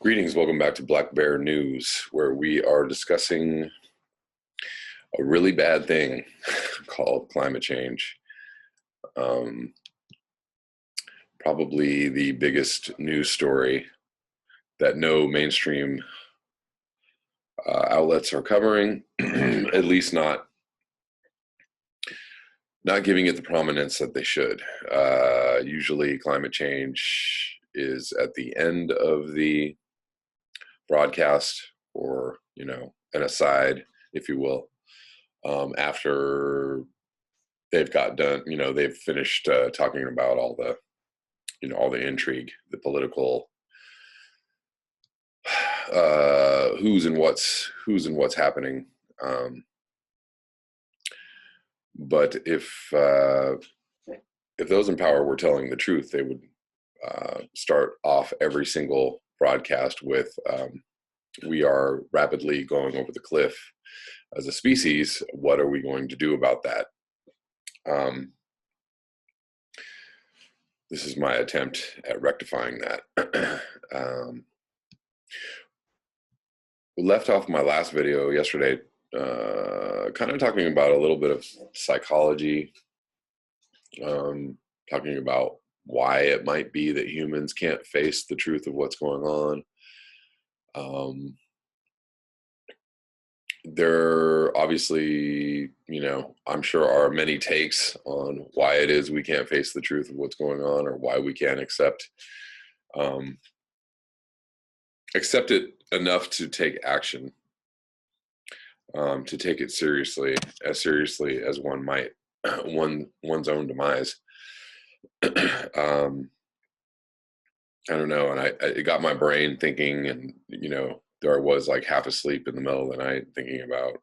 Greetings, welcome back to Black Bear News, where we are discussing a really bad thing called climate change. Probably the biggest news story that no mainstream outlets are covering, at least not giving it the prominence that they should. Usually climate change is at the end of the broadcast, or an aside, if you will, after they've got done, they've finished talking about all the intrigue, the political who's and what's happening. But if those in power were telling the truth, they would start off every single broadcast with we are rapidly going over the cliff as a species. What are we going to do about that? This is my attempt at rectifying that. We left off my last video yesterday kind of talking about a little bit of psychology, talking about why it might be that humans can't face the truth of what's going on. There obviously, I'm sure are many takes on why it is we can't face the truth of what's going on, or why we can't accept it enough to take action, to take it seriously as one might one's own demise. I don't know, and it got my brain thinking, and there I was, like, half asleep in the middle of the night, thinking about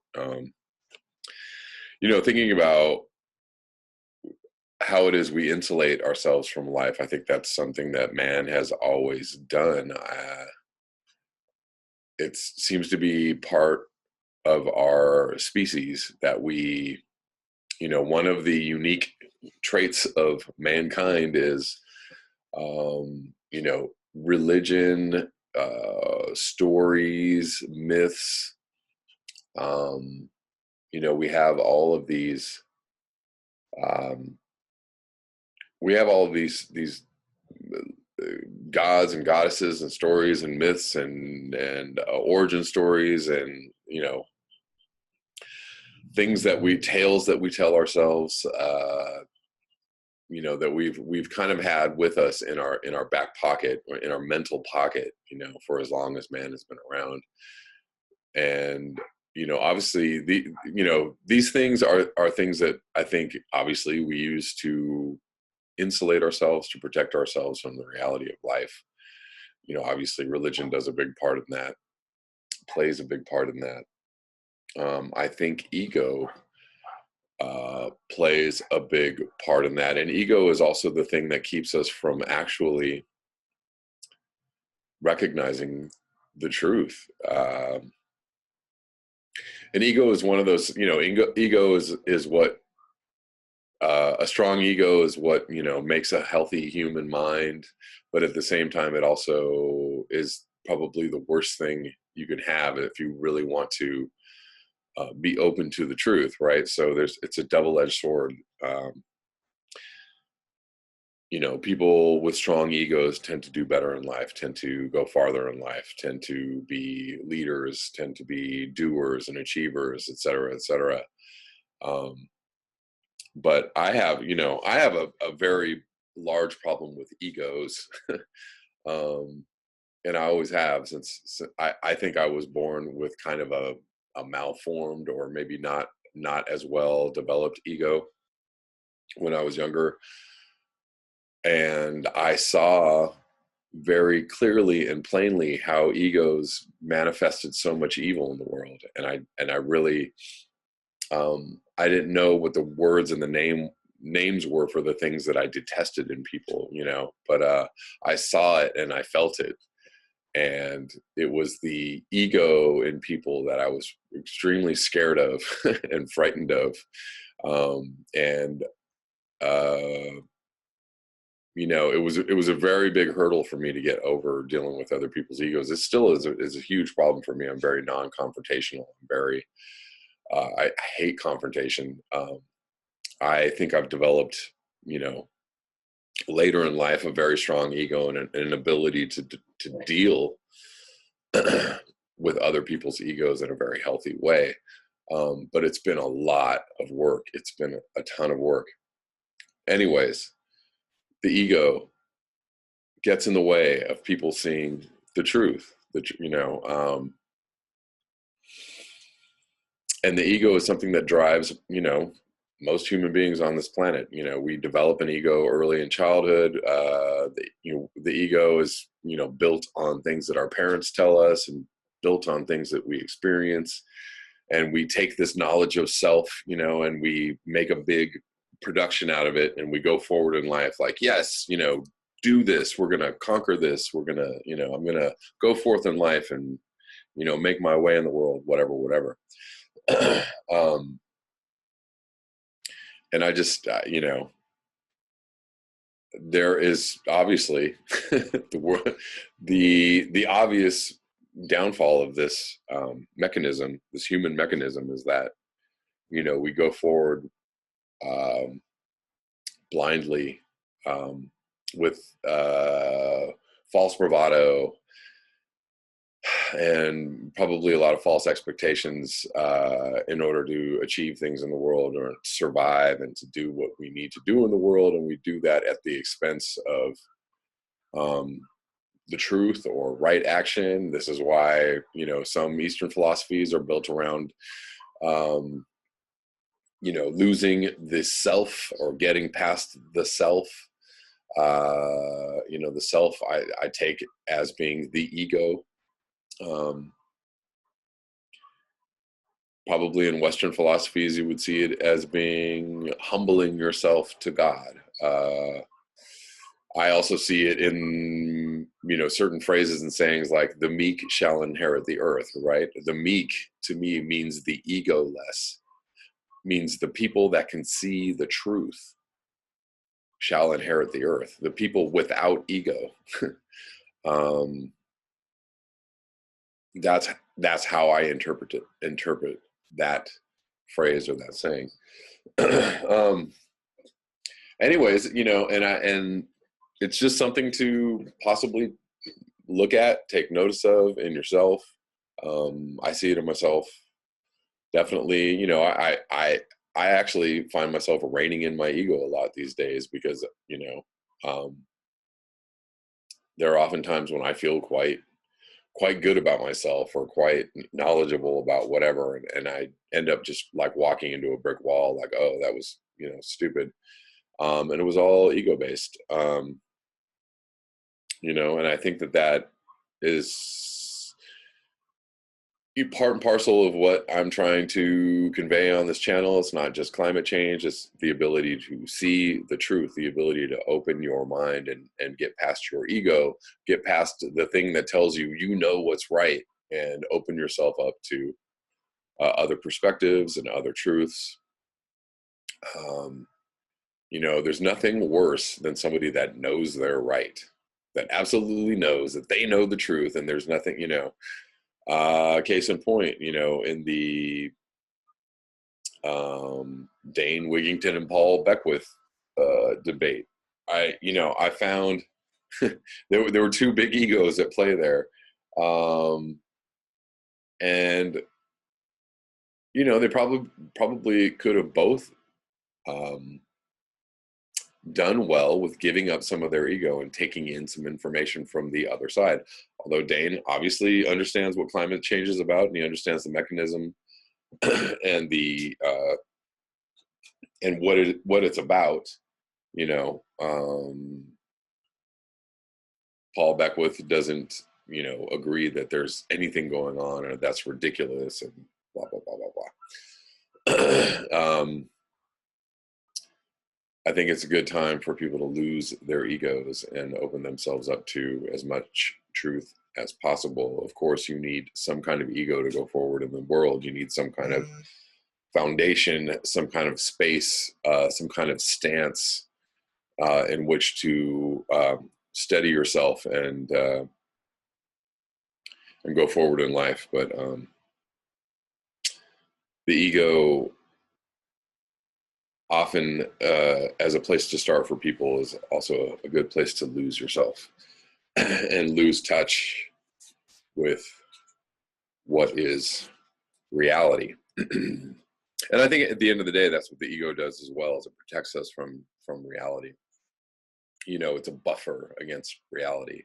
how it is we insulate ourselves from life. I think that's something that man has always done. It seems to be part of our species that we, one of the unique traits of mankind is, religion, stories, myths. We have all of these. These gods and goddesses and stories and myths and origin stories, and tales that we tell ourselves, that we've kind of had with us in our back pocket, or in our mental pocket, for as long as man has been around. And obviously these things are things that I think obviously we use to insulate ourselves, to protect ourselves from the reality of life. Obviously religion does a big part in that, plays a big part in that. I think ego plays a big part in that, and ego is also the thing that keeps us from actually recognizing the truth. And ego is one of those, ego is what a strong ego is what makes a healthy human mind, but at the same time it also is probably the worst thing you can have if you really want to be open to the truth, right? So it's a double-edged sword. People with strong egos tend to do better in life, tend to go farther in life, tend to be leaders, tend to be doers and achievers, et cetera, et cetera. But I have a very large problem with egos. And I always have, since I think I was born with kind of a malformed, or maybe not as well developed ego when I was younger. And I saw very clearly and plainly how egos manifested so much evil in the world. And I really, I didn't know what the words and the names were for the things that I detested in people, but I saw it and I felt it. And it was the ego in people that I was extremely scared of and frightened of. it was a very big hurdle for me to get over dealing with other people's egos. It still is a huge problem for me. I'm very non-confrontational. I'm very, I hate confrontation. I think I've developed, later in life, a very strong ego and an ability to deal with other people's egos in a very healthy way. But it's been a lot of work. It's been a ton of work. Anyways, the ego gets in the way of people seeing the truth, and the ego is something that drives, most human beings on this planet. We develop an ego early in childhood. The ego is, built on things that our parents tell us and built on things that we experience. And we take this knowledge of self, and we make a big production out of it. And we go forward in life like, yes, do this. We're going to conquer this. We're going to, I'm going to go forth in life and, make my way in the world, whatever. And I just, there is obviously the obvious downfall of this mechanism, this human mechanism, is that, we go forward blindly with false bravado and probably a lot of false expectations in order to achieve things in the world or survive and to do what we need to do in the world. And we do that at the expense of the truth or right action. This is why, some Eastern philosophies are built around, losing the self or getting past the self. The self I take as being the ego. Probably in Western philosophies, you would see it as being humbling yourself to God. I also see it in, certain phrases and sayings like the meek shall inherit the earth, right? The meek to me means the egoless, means the people that can see the truth shall inherit the earth. The people without ego. That's how I interpret that phrase or that saying. Anyways, and it's just something to possibly look at, take notice of in yourself. I see it in myself. Definitely, I actually find myself reining in my ego a lot these days because, there are often times when I feel quite good about myself or quite knowledgeable about whatever. And I end up just like walking into a brick wall, like, oh, that was, stupid. And it was all ego based. And I think that is part and parcel of what I'm trying to convey on this channel. It's not just climate change. It's the ability to see the truth, the ability to open your mind and get past your ego, get past the thing that tells you, what's right, and open yourself up to other perspectives and other truths. There's nothing worse than somebody that knows they're right, that absolutely knows that they know the truth. And there's nothing, case in point, in the Dane Wigington and Paul Beckwith debate, I found there were two big egos at play there, and they probably could have both done well with giving up some of their ego and taking in some information from the other side. Although Dane obviously understands what climate change is about, and he understands the mechanism and the and what it's about. Paul Beckwith doesn't agree that there's anything going on or that's ridiculous and blah blah blah blah blah. I think it's a good time for people to lose their egos and open themselves up to as much truth as possible. Of course, you need some kind of ego to go forward in the world. You need some kind of foundation, some kind of space, some kind of stance in which to steady yourself and go forward in life. But the ego often, as a place to start for people, is also a good place to lose yourself and lose touch with what is reality. And I think at the end of the day, that's what the ego does as well, is it protects us from reality. You know, it's a buffer against reality.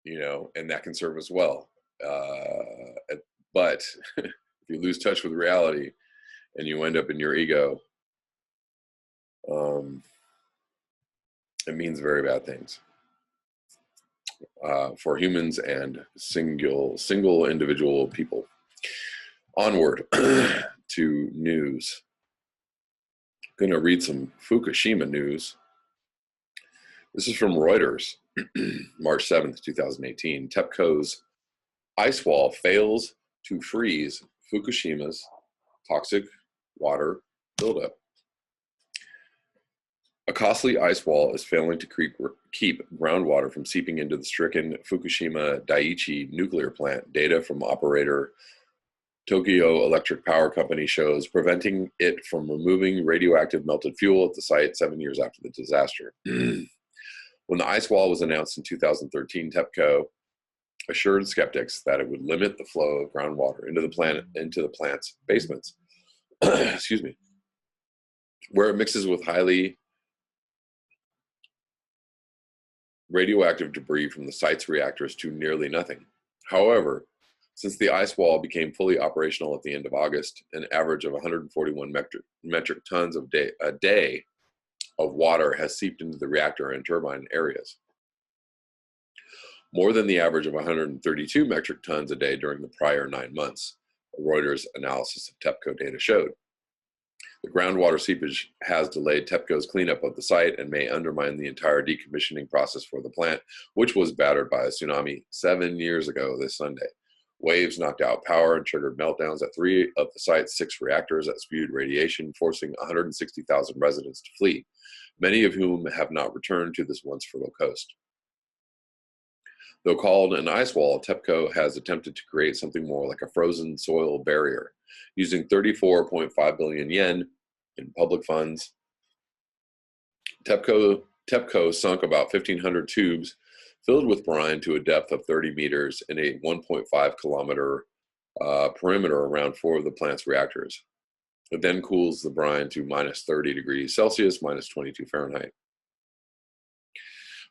You know, and that can serve us well. But if you lose touch with reality and you end up in your ego, it means very bad things for humans and single individual people. Onward to news. I'm going to read some Fukushima news. This is from Reuters, March 7th, 2018. Tepco's ice wall fails to freeze Fukushima's toxic water buildup. A costly ice wall is failing to keep groundwater from seeping into the stricken Fukushima Daiichi nuclear plant. Data from operator Tokyo Electric Power Company shows preventing it from removing radioactive melted fuel at the site 7 years after the disaster. When the ice wall was announced in 2013, Tepco assured skeptics that it would limit the flow of groundwater into the plant's basements. Excuse me, where it mixes with highly radioactive debris from the site's reactors to nearly nothing. However, since the ice wall became fully operational at the end of August, an average of 141 metric tons a day of water has seeped into the reactor and turbine areas, more than the average of 132 metric tons a day during the prior 9 months, Reuters analysis of Tepco data showed. The groundwater seepage has delayed Tepco's cleanup of the site and may undermine the entire decommissioning process for the plant, which was battered by a tsunami 7 years ago this Sunday. Waves knocked out power and triggered meltdowns at 3 of the site's 6 reactors that spewed radiation, forcing 160,000 residents to flee, many of whom have not returned to this once fertile coast. Though called an ice wall, Tepco has attempted to create something more like a frozen soil barrier, using 34.5 billion yen in public funds. Tepco sunk about 1,500 tubes filled with brine to a depth of 30 meters in a 1.5 kilometer perimeter around 4 of the plant's reactors. It then cools the brine to minus 30 degrees Celsius, minus 22 Fahrenheit.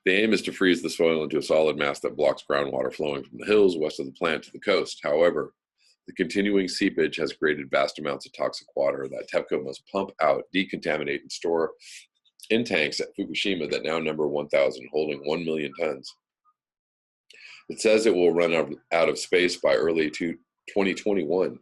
The aim is to freeze the soil into a solid mass that blocks groundwater flowing from the hills west of the plant to the coast. However, the continuing seepage has created vast amounts of toxic water that Tepco must pump out, decontaminate, and store in tanks at Fukushima that now number 1,000, holding 1 million tons. It says it will run out of space by early 2021.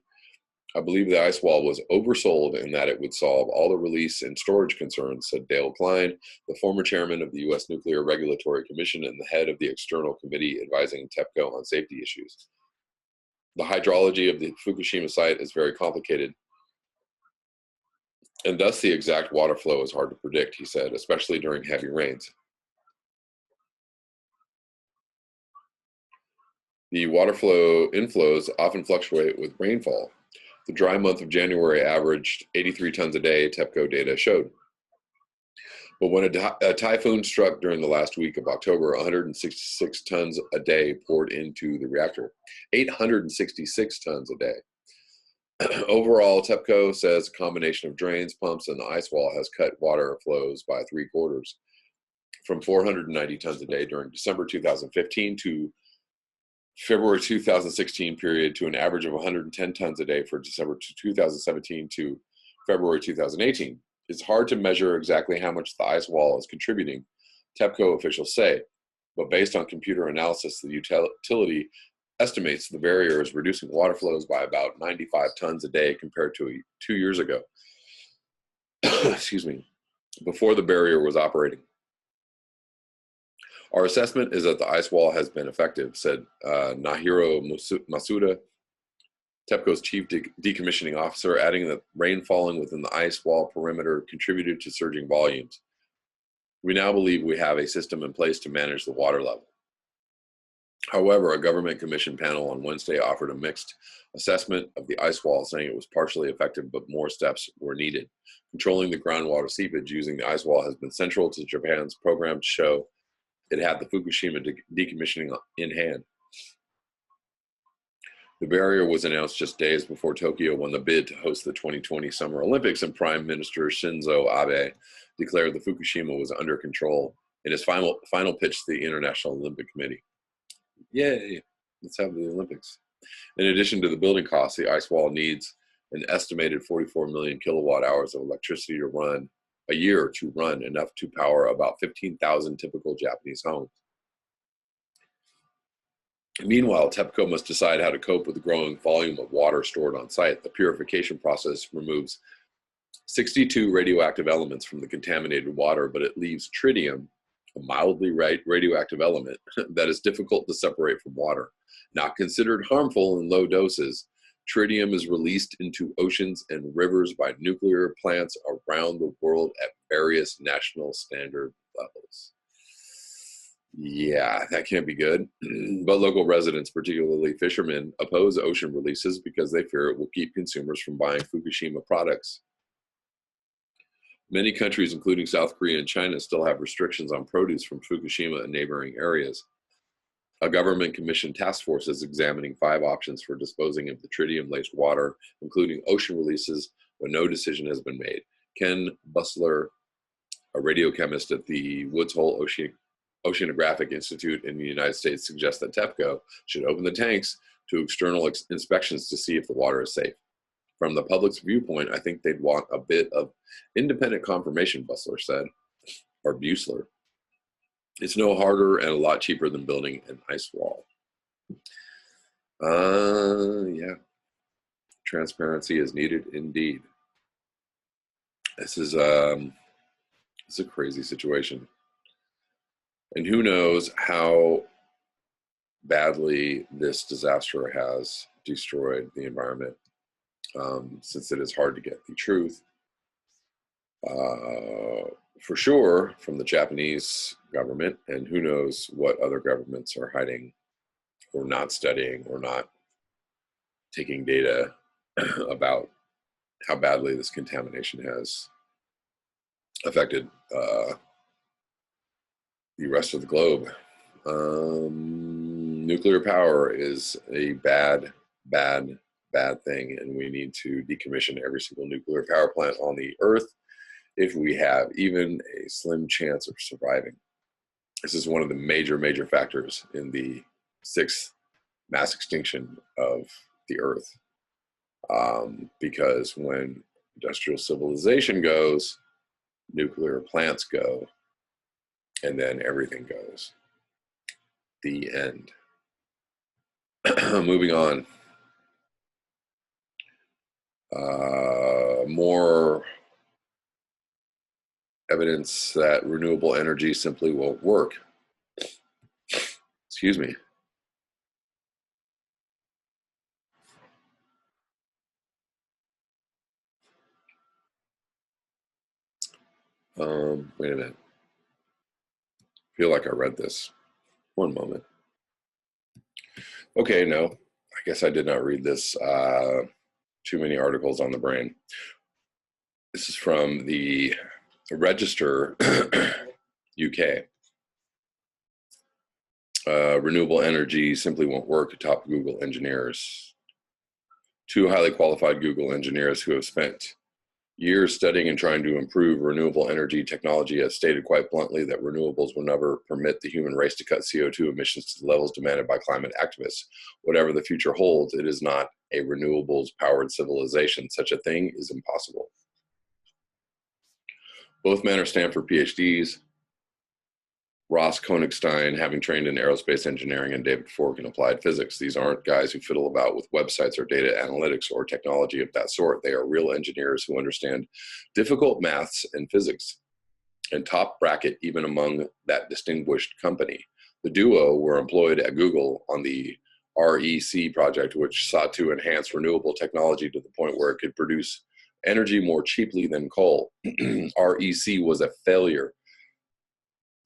I believe the ice wall was oversold and that it would solve all the release and storage concerns, said Dale Klein, the former chairman of the U.S. Nuclear Regulatory Commission and the head of the external committee advising Tepco on safety issues. The hydrology of the Fukushima site is very complicated, and thus the exact water flow is hard to predict, he said, especially during heavy rains. The water flow inflows often fluctuate with rainfall. The dry month of January averaged 83 tons a day, Tepco data showed. But when a typhoon struck during the last week of October, 166 tons a day poured into the reactor. 866 tons a day. Overall, Tepco says a combination of drains, pumps, and the ice wall has cut water flows by 3/4, from 490 tons a day during December 2015 to February 2016 period to an average of 110 tons a day for December 2017 to February 2018. It's hard to measure exactly how much the ice wall is contributing, Tepco officials say, but based on computer analysis, the utility estimates the barrier is reducing water flows by about 95 tons a day compared to 2 years ago. Excuse me, before the barrier was operating. Our assessment is that the ice wall has been effective, said Nahiro Masuda, Tepco's chief decommissioning officer, adding that rain falling within the ice wall perimeter contributed to surging volumes. We now believe we have a system in place to manage the water level. However, a government commission panel on Wednesday offered a mixed assessment of the ice wall, saying it was partially effective, but more steps were needed. Controlling the groundwater seepage using the ice wall has been central to Japan's program to show it had the Fukushima decommissioning in hand. The barrier was announced just days before Tokyo won the bid to host the 2020 Summer Olympics, and Prime Minister Shinzo Abe declared the Fukushima was under control in his final pitch to the International Olympic Committee. Yay, let's have the Olympics. In addition to the building costs, the ice wall needs an estimated 44 million kilowatt hours of electricity to run a year, to run enough to power about 15,000 typical Japanese homes. Meanwhile, Tepco must decide how to cope with the growing volume of water stored on site. The purification process removes 62 radioactive elements from the contaminated water, but it leaves tritium, a mildly radioactive element that is difficult to separate from water. Not considered harmful in low doses, tritium is released into oceans and rivers by nuclear plants around the world at various national standard levels. Yeah, that can't be good. But local residents, particularly fishermen, oppose ocean releases because they fear it will keep consumers from buying Fukushima products. Many countries, including South Korea and China, still have restrictions on produce from Fukushima and neighboring areas. A government-commissioned task force is examining 5 options for disposing of the tritium-laced water, including ocean releases, but no decision has been made. Ken Bussler, a radiochemist at the Woods Hole Oceanographic Institute in the United States, suggests that Tepco should open the tanks to external inspections to see if the water is safe. From the public's viewpoint, I think they'd want a bit of independent confirmation, Bussler said, or Bussler. It's no harder and a lot cheaper than building an ice wall. Yeah. Transparency is needed indeed. This is it's a crazy situation. And who knows how badly this disaster has destroyed the environment, since it is hard to get the truth. For sure, from the Japanese government, and who knows what other governments are hiding or not studying or not taking data about how badly this contamination has affected the rest of the globe. Nuclear power is a bad thing, and we need to decommission every single nuclear power plant on the earth if we have even a slim chance of surviving. This is one of the major factors in the 6th mass extinction of the earth, because when industrial civilization goes, nuclear plants go, and then everything goes. The end. Moving on. More evidence that renewable energy simply won't work. Excuse me. Wait a minute. I feel like I read this. One moment. Okay, no, I guess I did not read this. Too many articles on the brain. This is from the Register, UK. Renewable energy simply won't work, top Google engineers. 2 highly qualified Google engineers who have spent years studying and trying to improve renewable energy technology have stated quite bluntly that renewables will never permit the human race to cut CO2 emissions to the levels demanded by climate activists. Whatever the future holds, it is not a renewables-powered civilization. Such a thing is impossible. Both men are Stanford PhDs. Ross Konigstein, having trained in aerospace engineering, and David Fork in applied physics. These aren't guys who fiddle about with websites or data analytics or technology of that sort. They are real engineers who understand difficult maths and physics, and top bracket even among that distinguished company. The duo were employed at Google on the REC project, which sought to enhance renewable technology to the point where it could produce energy more cheaply than coal. REC was a failure,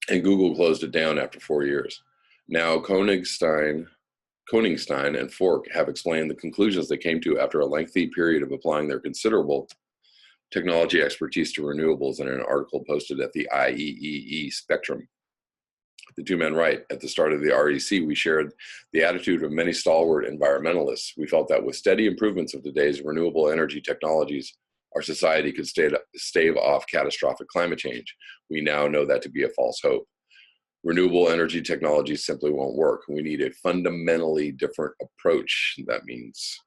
and Google closed it down after 4 years. Now, Koningstein and Fork have explained the conclusions they came to after a lengthy period of applying their considerable technology expertise to renewables in an article posted at the IEEE Spectrum. The two men write, at the start of the REC, we shared the attitude of many stalwart environmentalists. We felt that with steady improvements of today's renewable energy technologies, our society could stave off catastrophic climate change. We now know that to be a false hope. Renewable energy technologies simply won't work. We need a fundamentally different approach. That means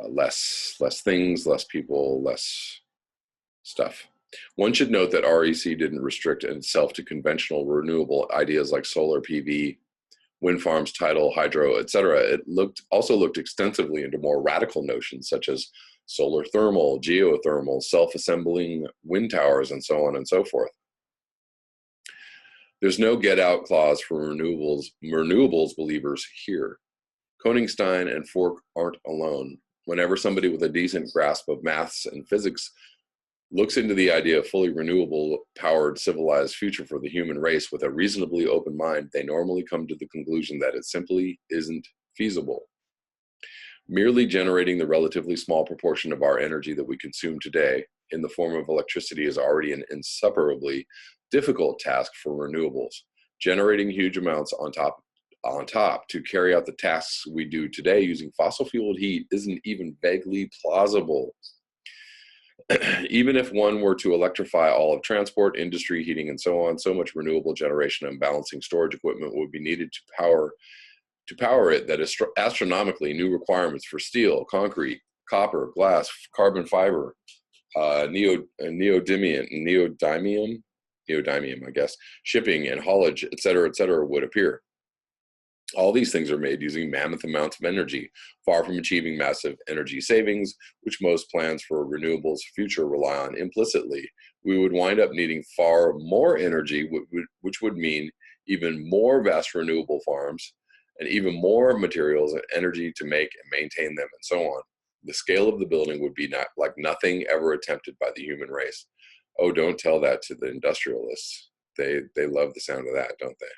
less things, less people, less stuff. One should note that REC didn't restrict itself to conventional renewable ideas like solar PV, wind farms, tidal, hydro, etc. It also looked extensively into more radical notions such as solar thermal, geothermal, self-assembling wind towers, and so on and so forth. There's no get-out clause for renewables believers here. Koningstein and Fork aren't alone. Whenever somebody with a decent grasp of maths and physics looks into the idea of fully renewable powered civilized future for the human race with a reasonably open mind, they normally come to the conclusion that it simply isn't feasible. Merely generating the relatively small proportion of our energy that we consume today in the form of electricity is already an insupportably difficult task for renewables. Generating huge amounts on top to carry out the tasks we do today using fossil fueled heat isn't even vaguely plausible. Even if one were to electrify all of transport, industry, heating, and so on, so much renewable generation and balancing storage equipment would be needed to power it that is astronomically new requirements for steel, concrete, copper, glass, carbon fiber, neodymium, I guess, shipping and haulage, et cetera, would appear. All these things are made using mammoth amounts of energy, far from achieving massive energy savings, which most plans for renewables future rely on implicitly. We would wind up needing far more energy, which would mean even more vast renewable farms and even more materials and energy to make and maintain them and so on. The scale of the building would be like nothing ever attempted by the human race. Oh, don't tell that to the industrialists. They love the sound of that, don't they?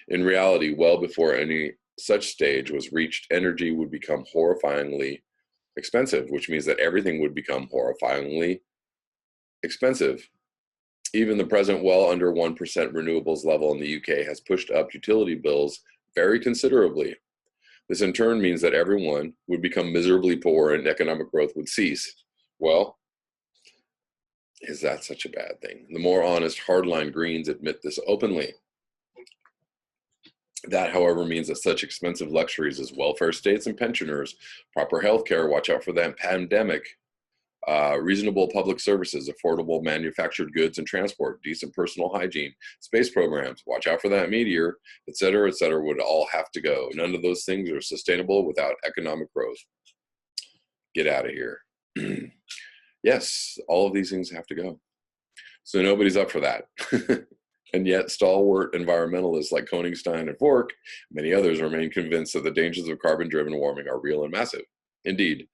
In reality, well before any such stage was reached, energy would become horrifyingly expensive, which means that everything would become horrifyingly expensive. Even the present well under 1% renewables level in the UK has pushed up utility bills very considerably. This in turn means that everyone would become miserably poor and economic growth would cease. Well, is that such a bad thing? The more honest, hardline Greens admit this openly. That, however, means that such expensive luxuries as welfare states and pensioners, proper health care, watch out for that pandemic, reasonable public services, affordable manufactured goods and transport, decent personal hygiene, space programs, watch out for that meteor, et cetera, would all have to go. None of those things are sustainable without economic growth. Get out of here. Yes, all of these things have to go. So nobody's up for that. And yet stalwart environmentalists like Koningstein and Fork, many others, remain convinced that the dangers of carbon-driven warming are real and massive. Indeed,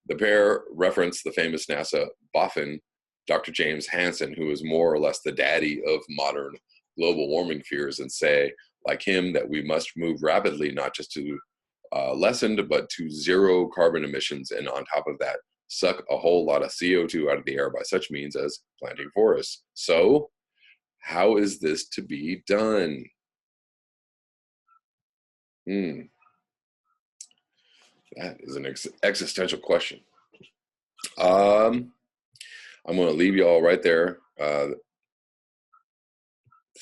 the pair reference the famous NASA boffin, Dr. James Hansen, who is more or less the daddy of modern global warming fears, and say, like him, that we must move rapidly, not just to lessened, but to zero carbon emissions, and on top of that, suck a whole lot of CO2 out of the air by such means as planting forests. So, how is this to be done? That is an existential question. I'm going to leave you all right there. This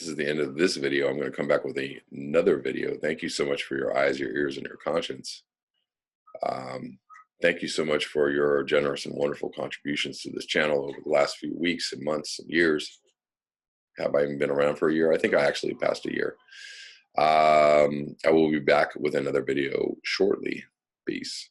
is the end of this video. I'm going to come back with another video. Thank you so much for your eyes, your ears, and your conscience. Thank you so much for your generous and wonderful contributions to this channel over the last few weeks and months and years. Have I even been around for a year? I think I actually passed a year. I will be back with another video shortly. Peace.